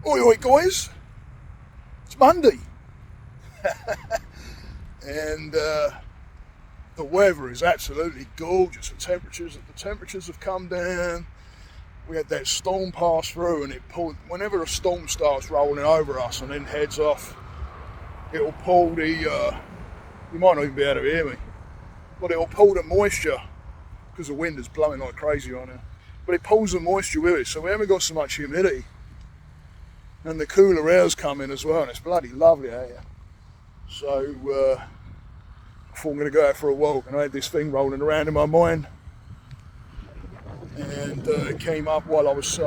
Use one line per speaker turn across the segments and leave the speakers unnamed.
Oi, oi, guys. It's Monday. And the weather is absolutely gorgeous. The temperatures have come down. We had that storm pass through, and it pulled. Whenever a storm starts rolling over us and then heads off, it'll pull the. You might not even be able to hear me, but it'll pull the moisture because the wind is blowing like crazy right now. But it pulls the moisture with it, so we haven't got so much humidity. And the cooler air's coming as well, and it's bloody lovely out here. So I thought I'm going to go out for a walk, and I had this thing rolling around in my mind, and it came up while I was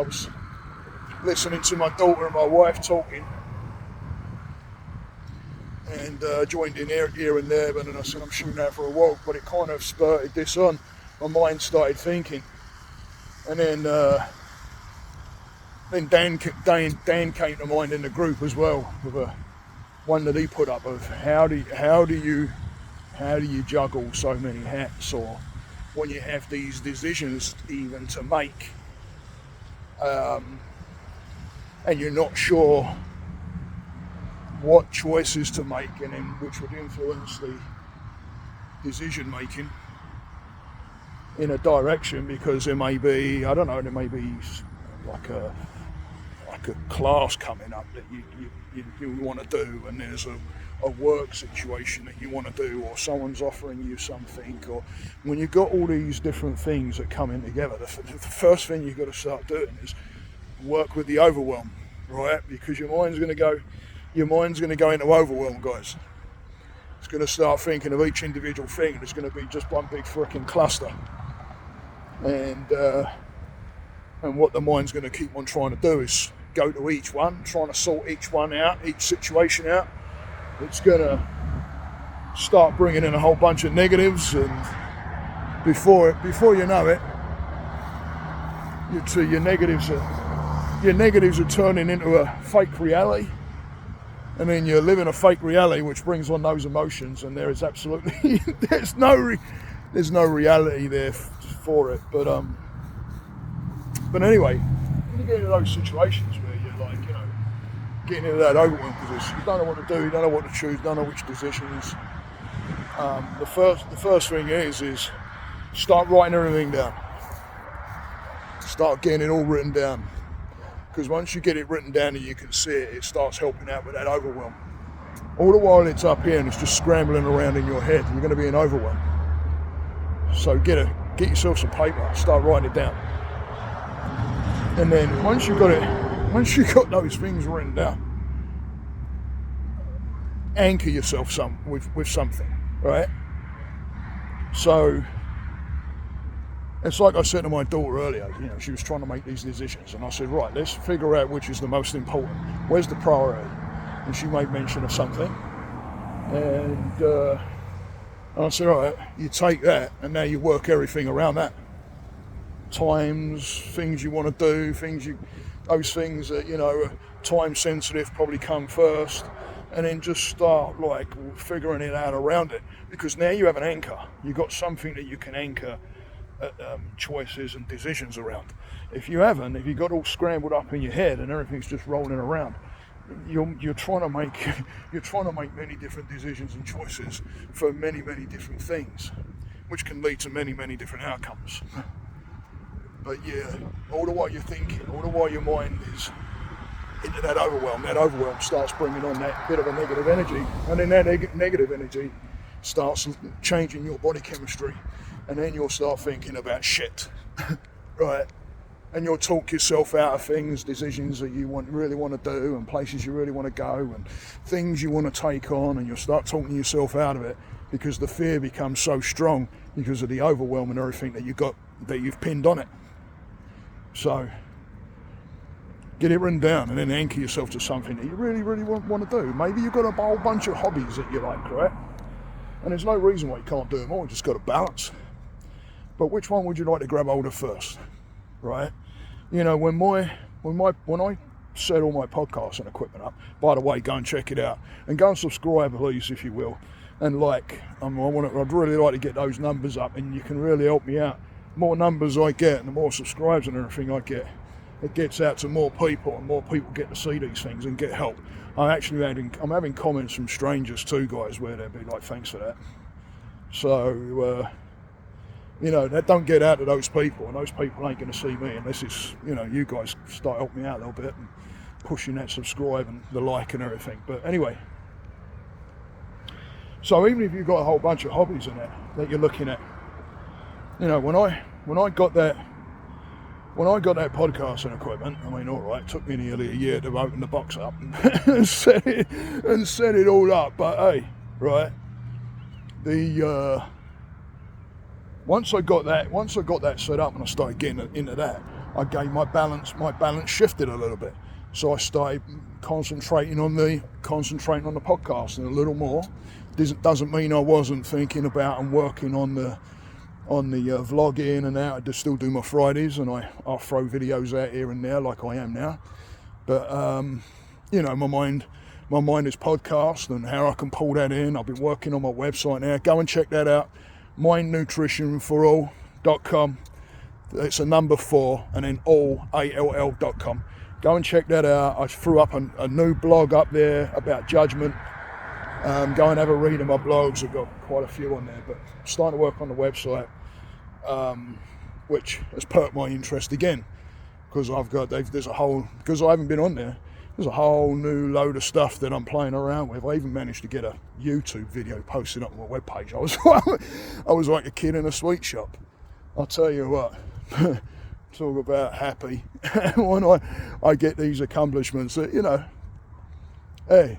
listening to my daughter and my wife talking, and joined in here and there. But then I said I'm shooting out for a walk, but it kind of spurted this on. My mind started thinking, and then Dan came to mind in the group as well, with one that he put up of how do you juggle so many hats, or when you have these decisions even to make, and you're not sure what choices to make, and then which would influence the decision making in a direction, because there may be like a class coming up that you want to do, and there's a work situation that you want to do, or someone's offering you something, or when you've got all these different things that come in together, the first thing you've got to start doing is work with the overwhelm, right? Because your mind's going to go into overwhelm, guys. It's going to start thinking of each individual thing, and it's going to be just one big freaking cluster. And what the mind's going to keep on trying to do is go to each one, trying to sort each one out, each situation out. It's going to start bringing in a whole bunch of negatives, and before you know it, your negatives are turning into a fake reality, and then you're living a fake reality which brings on those emotions, and there is absolutely there's no reality there for it. But anyway, when you get into those situations where you're like, getting into that overwhelm position, you don't know what to do, you don't know what to choose, don't know which decisions. The first thing is start writing everything down. Start getting it all written down, because once you get it written down and you can see it, it starts helping out with that overwhelm. All the while it's up here and it's just scrambling around in your head, you're going to be in overwhelm. So get yourself some paper, start writing it down. And then once you've got those things written down, anchor yourself with something, right? So it's like I said to my daughter earlier, she was trying to make these decisions, and I said, right, let's figure out which is the most important. Where's the priority? And she made mention of something, and I said, all right, you take that, and now you work everything around that. Times, things you want to do, those things that, are time sensitive probably come first, and then just start figuring it out around it, because now you have an anchor. You've got something that you can anchor choices and decisions around. If you haven't, if you got all scrambled up in your head and everything's just rolling around, you're trying to make many different decisions and choices for many different things, which can lead to many different outcomes. But yeah, all the while you're thinking, all the while your mind is into that overwhelm starts bringing on that bit of a negative energy, and then that negative energy starts changing your body chemistry, and then you'll start thinking about shit, right? And you'll talk yourself out of things, decisions that you really want to do, and places you really want to go, and things you want to take on, and you'll start talking yourself out of it, because the fear becomes so strong because of the overwhelm and everything that you've pinned on it. So get it written down, and then anchor yourself to something that you really want to do. Maybe you've got a whole bunch of hobbies that you like, right? And there's no reason why you can't do them all. You just got to balance. But which one would you like to grab hold of first, right? When I set all my podcasts and equipment up, by the way, go and check it out, and go and subscribe, please, if you will. And I'd really like to get those numbers up, and you can really help me out. More numbers I get, and the more subscribers and everything I get, it gets out to more people, and more people get to see these things and get help. I'm having comments from strangers too, guys, where they'll be like, thanks for that. So, that don't get out to those people, and those people ain't going to see me unless it's, you guys start helping me out a little bit and pushing that subscribe and the like and everything. But anyway, so even if you've got a whole bunch of hobbies in it that you're looking at, when I got that podcasting equipment, I mean, all right, it took me nearly a year to open the box up and set it all up. But hey, right, once I got that set up and I started getting into that, I gained my balance shifted a little bit. So I started concentrating on the podcasting a little more. Doesn't mean I wasn't thinking about and working on the vlog in and out. I just still do my Fridays, and I'll throw videos out here and there like I am now. But my mind is podcast and how I can pull that in. I've been working on my website now. Go and check that out. mindnutritionforall.com. It's a number 4 and then all.com. Go and check that out. I threw up a new blog up there about judgment. Go and have a read of my blogs. I've got quite a few on there, but I'm starting to work on the website, which has perked my interest again, because because I haven't been on there, there's a whole new load of stuff that I'm playing around with. I even managed to get a YouTube video posted up on my webpage. I was like a kid in a sweet shop. I'll tell you what, talk about happy when I get these accomplishments that, hey,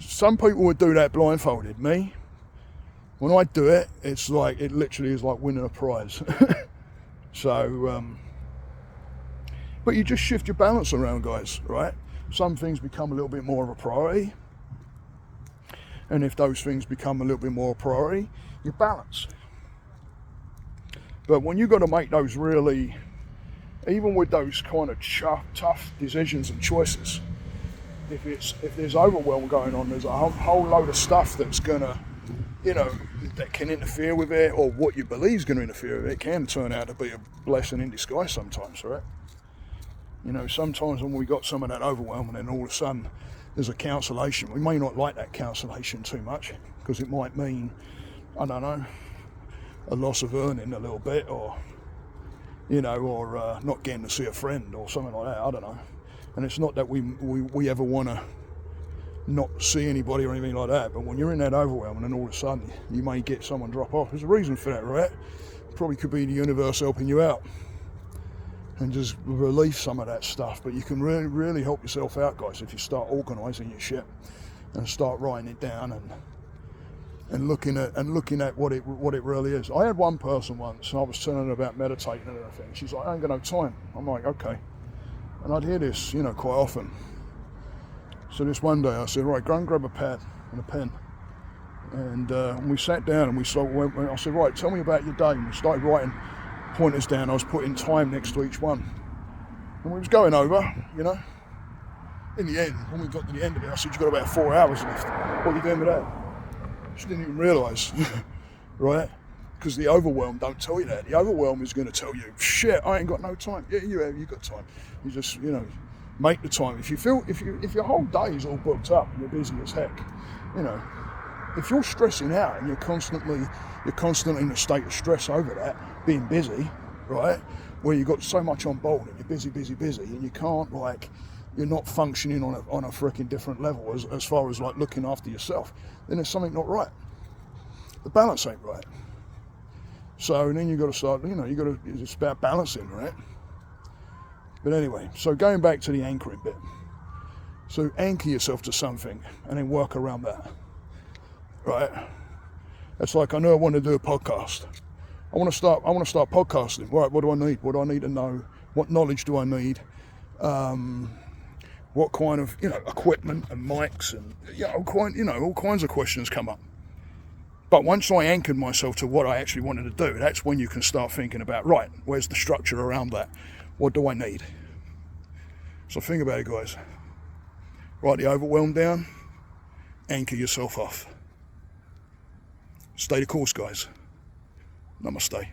some people would do that blindfolded. Me, when I do it, it literally is like winning a prize. So, but you just shift your balance around, guys, right? Some things become a little bit more of a priority. And if those things become a little bit more priority, you balance. But when you've got to make those really, even with those kind of tough decisions and choices, if there's overwhelm going on, there's a whole load of stuff that's gonna, that can interfere with it, or what you believe is going to interfere with it can turn out to be a blessing in disguise sometimes, right? Sometimes when we got some of that overwhelm and then all of a sudden there's a cancellation, we may not like that cancellation too much, because it might mean, I don't know, a loss of earning a little bit, or not getting to see a friend or something like that. I don't know. And it's not that we ever want to not see anybody or anything like that, but when you're in that overwhelm and then all of a sudden you may get someone drop off, there's a reason for that, right? Probably could be the universe helping you out and just release some of that stuff. But you can really, really help yourself out, guys, if you start organising your shit and start writing it down and looking at what it really is. I had one person once, and I was telling her about meditating and everything. She's like, I ain't got no time. I'm like, okay. And I'd hear this, quite often. So this one day I said, right, go and grab a pad and a pen. And we sat down and I said, right, tell me about your day. And we started writing pointers down. I was putting time next to each one. And we was going over, In the end, when we got to the end of it, I said, you've got about 4 hours left. What are you doing with that? She didn't even realise, right? Because the overwhelm don't tell you that. The overwhelm is going to tell you, shit, I ain't got no time. Yeah, you got time. You just, make the time. If your whole day is all booked up and you're busy as heck, if you're stressing out and you're constantly in a state of stress over that, being busy, right? Where you've got so much on board and you're busy, and you can't, you're not functioning on a freaking different level as far as looking after yourself, then there's something not right. The balance ain't right. So then you've got to start, it's about balancing, right? But anyway, so going back to the anchoring bit. So anchor yourself to something and then work around that, right? It's like, I know I want to do a podcast. I want to start podcasting. Right, what do I need? What do I need to know? What knowledge do I need? What kind of, equipment and mics and, all kinds of questions come up. But once I anchored myself to what I actually wanted to do, that's when you can start thinking about, right, where's the structure around that? What do I need? So think about it, guys. Write the overwhelm down, anchor yourself off. Stay the course, guys. Namaste.